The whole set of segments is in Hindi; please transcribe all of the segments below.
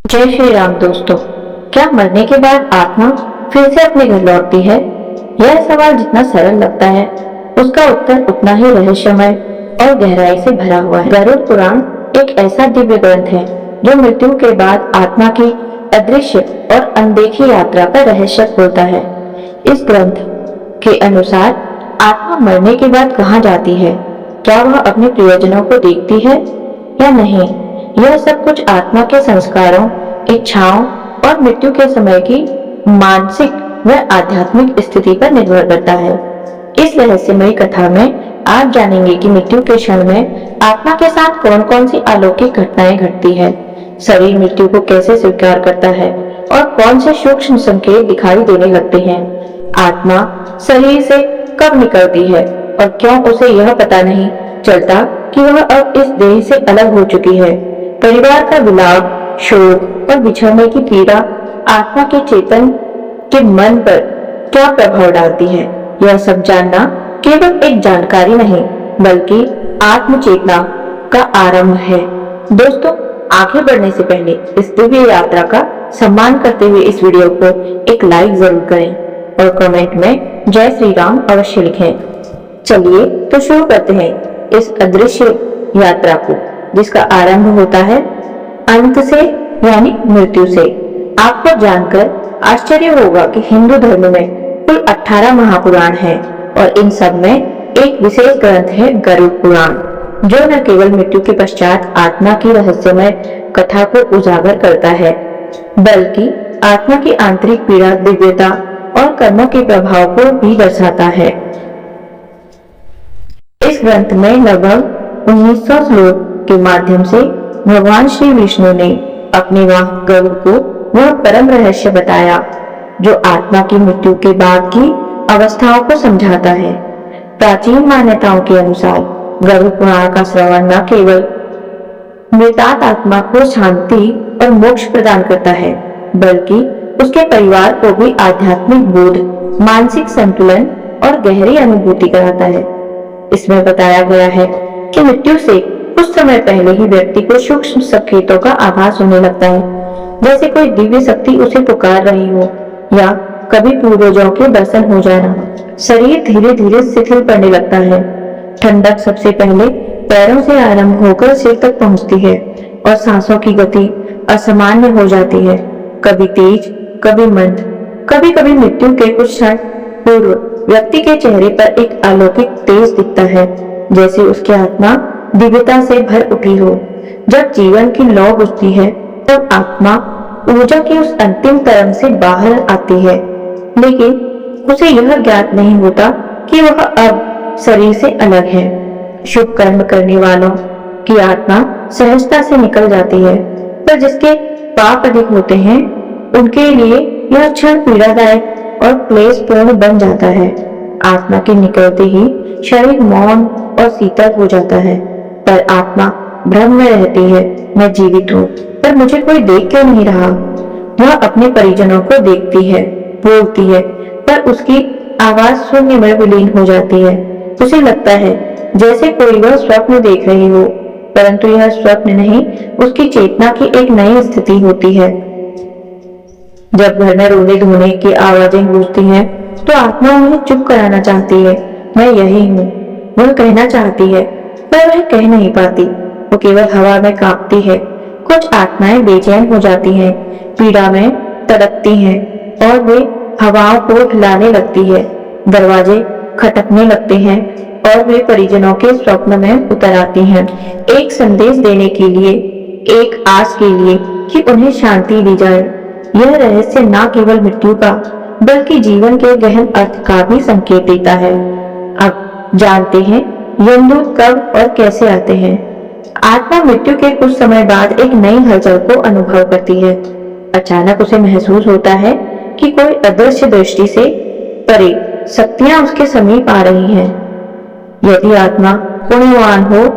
जय श्री राम दोस्तों। क्या मरने के बाद आत्मा फिर से अपने घर लौटती है? यह सवाल जितना सरल लगता है, उसका उत्तर उतना ही रहस्यमय और गहराई से भरा हुआ है। गरुड़ पुराण एक ऐसा दिव्य ग्रंथ है जो मृत्यु के बाद आत्मा की अदृश्य और अनदेखी यात्रा का रहस्य खोलता है। इस ग्रंथ के अनुसार आत्मा मरने के बाद कहाँ जाती है? क्या वह अपने प्रियजनों को देखती है या नहीं? यह सब कुछ आत्मा के संस्कारों, इच्छाओं और मृत्यु के समय की मानसिक व आध्यात्मिक स्थिति पर निर्भर करता है। इस रहस्यमयी कथा में आप जानेंगे कि मृत्यु के क्षण में आत्मा के साथ कौन कौन सी अलौकिक घटनाएं घटती है, शरीर मृत्यु को कैसे स्वीकार करता है और कौन से सूक्ष्म संकेत दिखाई देने लगते हैं। आत्मा शरीर से कब निकलती है और क्यों उसे यह पता नहीं चलता कि वह अब इस देह से अलग हो चुकी है। परिवार का विलाप, शोक और बिछड़ने की पीड़ा आत्मा के चेतन के मन पर क्या प्रभाव डालती है, यह सब जानना केवल एक जानकारी नहीं बल्कि आत्मचेतना का आरंभ है। दोस्तों, आगे बढ़ने से पहले इस दिव्य यात्रा का सम्मान करते हुए इस वीडियो को एक लाइक जरूर करें और कमेंट में जय श्री राम अवश्य लिखें। चलिए तो शुरू करते हैं इस अदृश्य यात्रा को, जिसका आरंभ होता है अंत से यानी मृत्यु से। आपको जानकर आश्चर्य होगा कि हिंदू धर्म में कुल 18 महापुराण हैं और इन सब में एक विशेष ग्रंथ है गरुड़ पुराण, जो न केवल मृत्यु के पश्चात आत्मा की रहस्यमय कथा को उजागर करता है बल्कि आत्मा की आंतरिक पीड़ा, दिव्यता और कर्मों के प्रभाव को भी दर्शाता है। इस ग्रंथ में लगभग 1900 श्लोक के माध्यम से भगवान श्री विष्णु ने अपने वाहन गरुड़ को वह परम रहस्य बताया जो आत्मा की मृत्यु के बाद की अवस्थाओं को समझाता है। प्राचीन मान्यताओं के अनुसार गरुड़ पुराण का श्रवण न केवल मृतात्मा आत्मा को शांति और मोक्ष प्रदान करता है बल्कि उसके परिवार को भी आध्यात्मिक बोध, मानसिक संतुलन और गहरी अनुभूति कराता है। इसमें बताया गया है कि मृत्यु से कुछ समय पहले ही व्यक्ति को सूक्ष्म संकेतों का आभास होने लगता है, जैसे कोई दिव्य शक्ति उसे पुकार रही हो या कभी पूर्वजों के दर्शन हो जाना। शरीर धीरे धीरे शिथिल पड़ने लगता है। ठंडक सबसे पहले पैरों से आरंभ होकर सिर तक पहुंचती है और सांसों की गति असामान्य हो जाती है, कभी तेज, कभी मंद। कभी कभी मृत्यु के कुछ क्षण पूर्व व्यक्ति के चेहरे पर एक अलौकिक तेज दिखता है, जैसे उसकी आत्मा दिव्यता से भर उठी हो। जब जीवन की लौ बुझती है तब आत्मा ऊर्जा की उस अंतिम तरंग से बाहर आती है, लेकिन उसे यह ज्ञात नहीं होता कि वह अब शरीर से अलग है। शुभ कर्म करने वालों की आत्मा सहजता से निकल जाती है, पर जिसके पाप अधिक होते हैं उनके लिए यह क्षण पीड़ादायक और क्लेशपूर्ण बन जाता है। आत्मा के निकलते ही शरीर मौन और शीतल हो जाता है, पर आत्मा भ्रम में रहती है, मैं जीवित हूँ, पर मुझे कोई देख क्यों नहीं रहा। वह अपने परिजनों को देखती है, बोलती है, पर उसकी आवाज शून्य में विलीन हो जाती है। उसे लगता है जैसे कोई वह स्वप्न देख रही हो, परंतु यह स्वप्न नहीं, उसकी चेतना की एक नई स्थिति होती है। जब घर में रोने धोने की आवाजें गूंजती हैं, तो आत्मा उन्हें चुप कराना चाहती है, मैं यही हूँ, वह कहना चाहती है, पर वह कह नहीं पाती। वो केवल हवा में कांपती है। कुछ आत्माएं बेचैन हो जाती हैं, पीड़ा में तड़पती हैं और वे हवाओं को हिलाने लगती है। दरवाजे खटकने लगते हैं और वे परिजनों के स्वप्न में उतर आती हैं, एक संदेश देने के लिए, एक आस के लिए कि उन्हें शांति दी जाए। यह रहस्य न केवल मृत्यु का बल्कि जीवन के गहन अर्थ का भी संकेत देता है। अब जानते हैं यमदूत कब और कैसे आते हैं। आत्मा मृत्यु के कुछ समय बाद एक नई हलचल को अनुभव करती है। अचानक उसे महसूस होता है कि कोई अदृश्य दृष्टि से परे शक्तियां उसके समीप आ रही हैं। यदि आत्मा पुण्यवान हो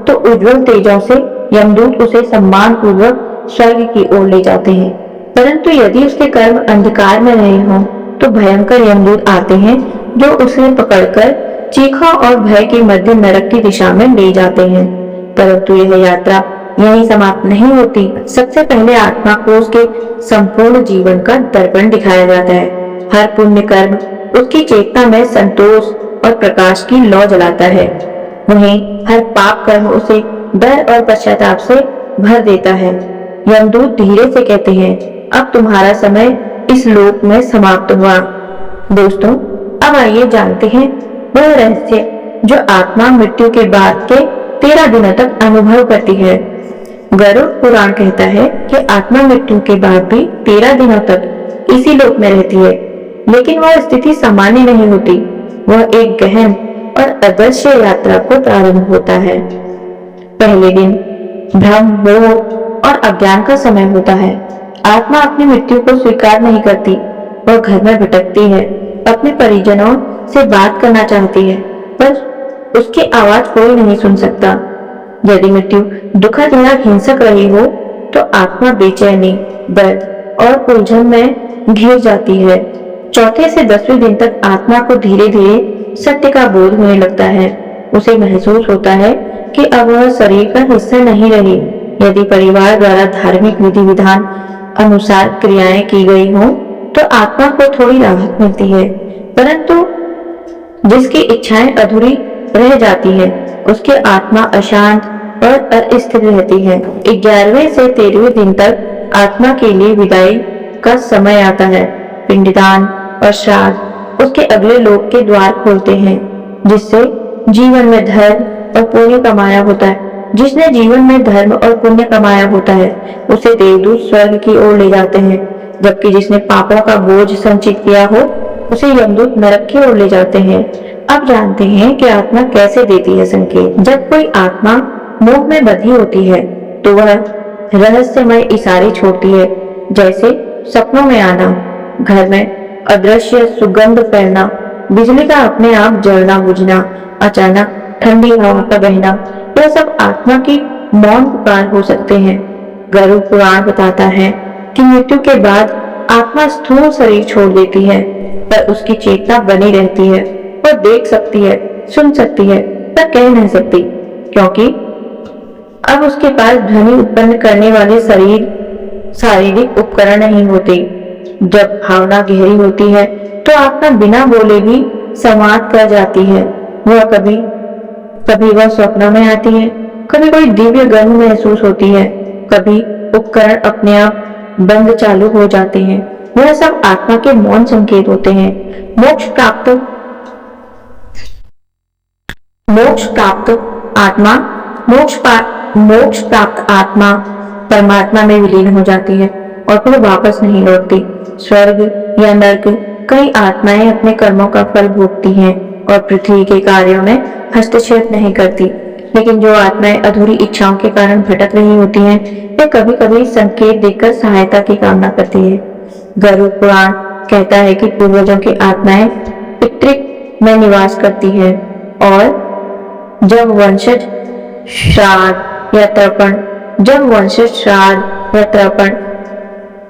तो उज्जवल तेजों से यमदूत उसे सम्मान पूर्वक स्वर्ग की ओर ले जाते हैं, परंतु यदि उसके कर्म अंधकार में रहे हों तो भयंकर यमदूत आते हैं जो उसे पकड़कर चीखों और भय के मध्य नरक की दिशा में ले जाते हैं। परंतु यह यात्रा यही समाप्त नहीं होती। सबसे पहले आत्मा को उसके संपूर्ण जीवन का दर्पण दिखाया जाता है। हर पुण्य कर्म उसकी चेतना में संतोष और प्रकाश की लौ जलाता है। वहीं हर पाप कर्म उसे डर और पश्चाताप से भर देता है। यमदूत धीरे से कहते हैं, अब तुम्हारा समय इस लोक में समाप्त हुआ। दोस्तों, अब आइए जानते हैं वह रहस्य जो आत्मा मृत्यु के बाद के 13 दिनों तक अनुभव करती है। गरुड़ पुराण कहता है कि आत्मा मृत्यु के बाद भी 13 दिनों तक इसी लोक में रहती है, लेकिन वह स्थिति सामान्य नहीं होती। वह एक गहन और अदृश्य यात्रा को प्रारंभ होता है। पहले दिन भ्रम, मोह और अज्ञान का समय होता है। आत्मा अपनी मृत्यु को स्वीकार नहीं करती। वह घर में भटकती है, अपने परिजनों से बात करना चाहती है, पर उसकी आवाज कोई नहीं सुन सकता। यदि मृत्यु दुखद या हिंसक रही हो तो आत्मा बेचैनी, दर्द और उलझन में घिर जाती है। चौथे से 10वें दिन तक आत्मा को धीरे धीरे सत्य का बोध होने लगता है। उसे महसूस होता है कि अब वह शरीर का हिस्सा नहीं रही। यदि परिवार द्वारा धार्मिक विधि विधान अनुसार क्रियाएं की गई हो तो आत्मा को थोड़ी राहत मिलती है, परंतु जिसकी इच्छाएं अधूरी रह जाती है उसकी आत्मा अशांत और अस्थिर रहती है। 11वें से 13वें दिन तक आत्मा के लिए विदाई का समय आता है। पिंडदान और श्राद्ध उसके अगले लोक के द्वार खोलते हैं, जिससे जीवन में धर्म और पुण्य कमाया होता है। जिसने जीवन में धर्म और पुण्य कमाया होता है उसे देवदूत स्वर्ग की ओर ले जाते हैं, जबकि जिसने पापों का बोझ संचित किया हो उसे यमदूत नरक की ओर ले जाते हैं। अब जानते हैं कि आत्मा कैसे देती है संकेत। जब कोई आत्मा मोह में बंधी होती है तो वह रहस्यमय इशारे छोड़ती है, जैसे सपनों में आना, घर में अदृश्य सुगंध फैलना, बिजली का अपने आप जलना बुझना, अचानक ठंडी हवा का बहना। यह सब आत्मा की मौन पुकार हो सकते हैं। गरुड़ पुराण बताता है कि मृत्यु के बाद आत्मा स्थूल शरीर छोड़ देती है, पर उसकी चेतना बनी रहती है। वह देख सकती है, सुन सकती है, पर कह नहीं सकती, क्योंकि अब उसके पास ध्वनि उत्पन्न करने वाले शारीरिक उपकरण नहीं होते। जब भावना गहरी होती है तो आत्मा बिना बोले भी संवाद कर जाती है। वह कभी वह स्वप्नों में आती है, कभी कोई दिव्य गंध महसूस होती है, कभी उपकरण अपने आप बंद चालू हो जाते हैं। वह सब आत्मा के मौन संकेत होते हैं। मोक्ष प्राप्त आत्मा परमात्मा में विलीन हो जाती है और फिर वापस नहीं लौटती। स्वर्ग या नरक कई आत्माएं अपने कर्मों का फल भोगती हैं और पृथ्वी के कार्यों में हस्तक्षेप नहीं करती, लेकिन जो आत्माएं अधूरी इच्छाओं के कारण भटक रही होती हैं, वे कभी कभी संकेत देकर सहायता की कामना करती है। गरुड़ पुराण कहता है कि पूर्वजों की आत्माएं पितृक में निवास करती है और जब वंशज श्राद्ध या तर्पण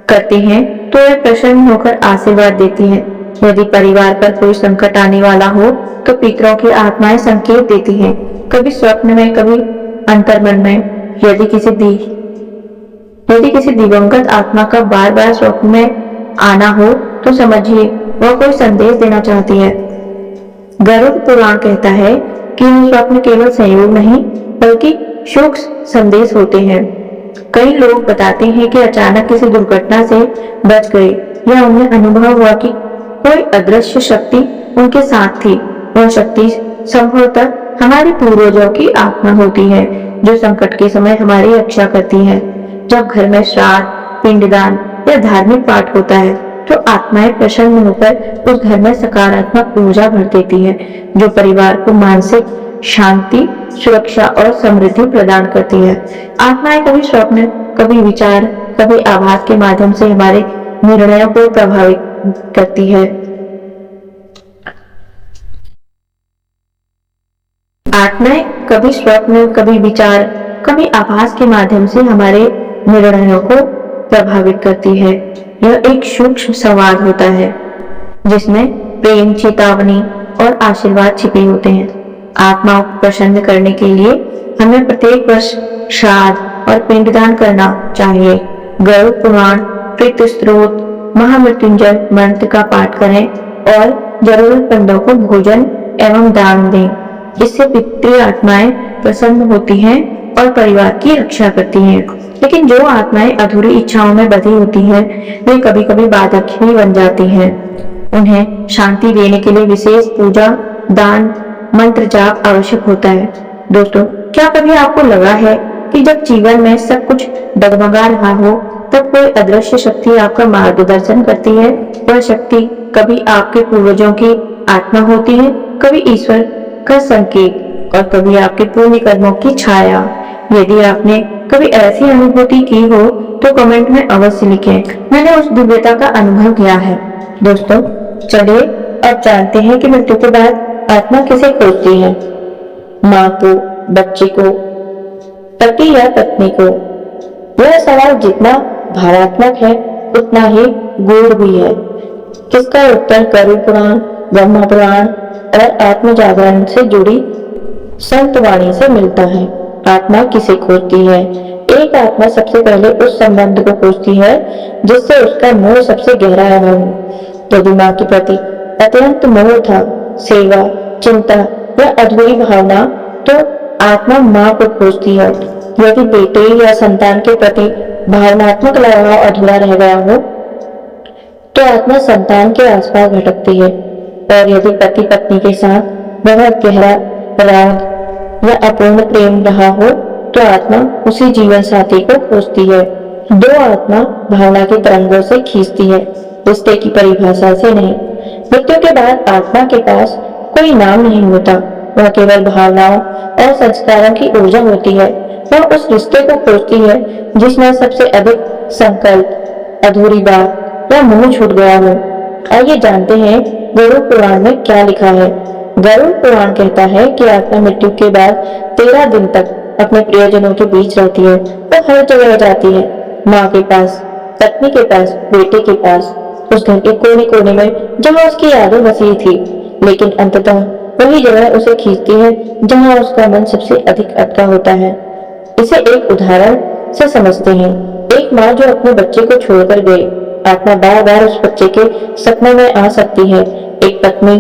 करती हैं तो वे प्रसन्न होकर आशीर्वाद देती हैं। यदि परिवार पर कोई संकट आने वाला हो तो पितरों की आत्माएं संकेत देती हैं, कभी स्वप्न में, कभी अंतर्मन में। यदि किसी दिवंगत आत्मा का बार बार स्वप्न में आना हो तो समझिए वह कोई संदेश देना चाहती है। गरुड़ पुराण कहता है कि स्वप्न केवल संयोग नहीं बल्कि सूक्ष्म संदेश होते हैं। कई लोग बताते हैं कि अचानक किसी दुर्घटना से बच गए या उन्हें अनुभव हुआ कि कोई अदृश्य शक्ति उनके साथ थी। वह शक्ति संभवतः हमारे पूर्वजों की आत्मा होती है जो संकट के समय हमारी रक्षा करती है। जब घर में श्राद्ध, पिंडदान या धार्मिक पाठ होता है तो आत्माएं प्रसन्न होकर उस घर में सकारात्मक ऊर्जा भर देती है, जो परिवार को मानसिक शांति, सुरक्षा और समृद्धि प्रदान करती है। आत्माएं कभी स्वप्न, कभी विचार, कभी आभास के माध्यम से हमारे निर्णयों को प्रभावित करती है। आत्माएं कभी स्वप्न, कभी विचार, कभी आभास के माध्यम से हमारे निर्णयों को प्रभावित करती है। यह एक सूक्ष्म संवाद होता है जिसमें प्रेम, चेतावनी और आशीर्वाद छिपे होते हैं। आत्माओं को प्रसन्न करने के लिए हमें प्रत्येक वर्ष श्राद्ध और पिंडदान करना चाहिए। गरुड़ पुराण, प्रीत स्त्रोत, महामृत्युंजय मंत्र का पाठ करें और जरूरतमंदों को भोजन एवं दान दें। इससे पितृ आत्माएं प्रसन्न होती हैं और परिवार की रक्षा करती हैं। लेकिन जो आत्माएं अधूरी इच्छाओं में बंधी होती हैं, वे कभी कभी बाधक ही बन जाती हैं। उन्हें शांति देने के लिए विशेष पूजा, दान, मंत्र जाप आवश्यक होता है। दोस्तों, क्या कभी आपको लगा है कि जब जीवन में सब कुछ डगमगा रहा हो, तब कोई अदृश्य शक्ति आपका मार्गदर्शन करती है? वह शक्ति कभी आपके पूर्वजों की आत्मा होती है, कभी ईश्वर का संकेत और कभी आपके पुण्य कर्मों की छाया। यदि आपने कभी ऐसी अनुभूति की हो तो कमेंट में अवश्य लिखें। मैंने उस दिव्यता का अनुभव किया है। दोस्तों, चलिए अब जानते हैं कि मृत्यु के बाद आत्मा किसे खोजती है। माँ को, बच्चे को, पति या पत्नी को? यह सवाल जितना भावात्मक है उतना ही गूढ़ भी है। इसका उत्तर गरुड़ पुराण, ब्रह्म पुराण और आत्म जागरण से जुड़ी संत वाणी से मिलता है। आत्मा किसे खोजती है? एक आत्मा सबसे पहले उस संबंध को खोजती है जिससे उसका मोह सबसे गहरा रहा हो। यदि माँ के प्रति अत्यंत मोह था, सेवा, चिंता या अधूरी भावना, तो आत्मा माँ को खोजती है। यदि बेटे या संतान के प्रति भावनात्मक लगाव अधूरा रह गया हो तो आत्मा संतान के आसपास भटकती है। और यदि पति पत्नी के साथ बहुत गहरा राग या अपूर्ण प्रेम रहा हो तो आत्मा उसी जीवन साथी को खोजती है। दो आत्मा भावना के तरंगों से खींचती है, रिश्ते की परिभाषा से नहीं। मृत्यु के बाद आत्मा के पास कोई नाम नहीं होता, वह केवल भावनाओं और संस्कारों की ऊर्जा होती है। वह उस रिश्ते को खोजती है जिसमें सबसे अधिक संकल्प, अधूरी बात या मोह छूट गया हो। आइए जानते हैं गरुड़ पुराण में क्या लिखा है। गरुड़ पुराण कहता है कि आत्मा मृत्यु के बाद 13 दिन तक अपने प्रियजनों के बीच रहती है। वो हर जगह जाती है, माँ के पास, पत्नी के पास, बेटे के पास, उस घर के कोने कोने में जहाँ उसकी यादें बसी थी। लेकिन अंततः वही जगह उसे खींचती है जहाँ उसका मन सबसे अधिक अटका होता है। इसे एक उदाहरण से समझते हैं। एक माँ जो अपने बच्चे को छोड़कर गई, आत्मा बार बार उस बच्चे के सपनों में आ सकती है। एक पत्नी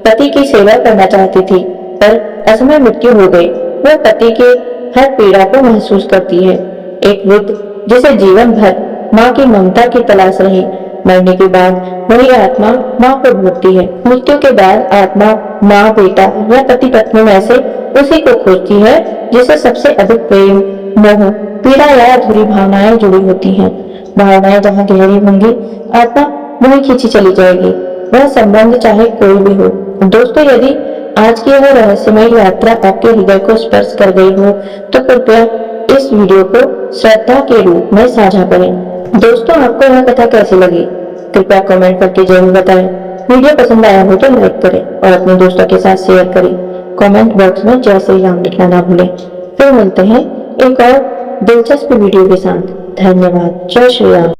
पति की सेवा करना चाहती थी पर असमय मृत्यु हो गई, वह पति के हर पीड़ा को महसूस करती है। एक वृद्ध जिसे जीवन भर माँ की ममता की तलाश रही, मरने के बाद वही आत्मा माँ को ढूंढती है। मृत्यु के बाद आत्मा माँ, बेटा या पति पत्नी में से उसी को खोजती है जिसे सबसे अधिक प्रेम, मोह, पीड़ा या अधूरी भावनाएं जुड़ी होती हैं। भावनाएं जहाँ गहरी होंगी, आत्मा वही खींची चली जाएगी, वह संबंध चाहे कोई भी हो। दोस्तों, यदि आज की यह रहस्यमय यात्रा आपके हृदय को स्पर्श कर गई हो तो कृपया इस वीडियो को श्रद्धा के रूप में साझा करें। दोस्तों, आपको यह कथा कैसी लगी? कृपया कमेंट करके जरूर बताएं। वीडियो पसंद आया हो तो लाइक करें और अपने दोस्तों के साथ शेयर करें। कमेंट बॉक्स में जय श्री राम लिखना ना भूलें। फिर मिलते हैं एक और दिलचस्प वीडियो के साथ। धन्यवाद। जय श्री राम।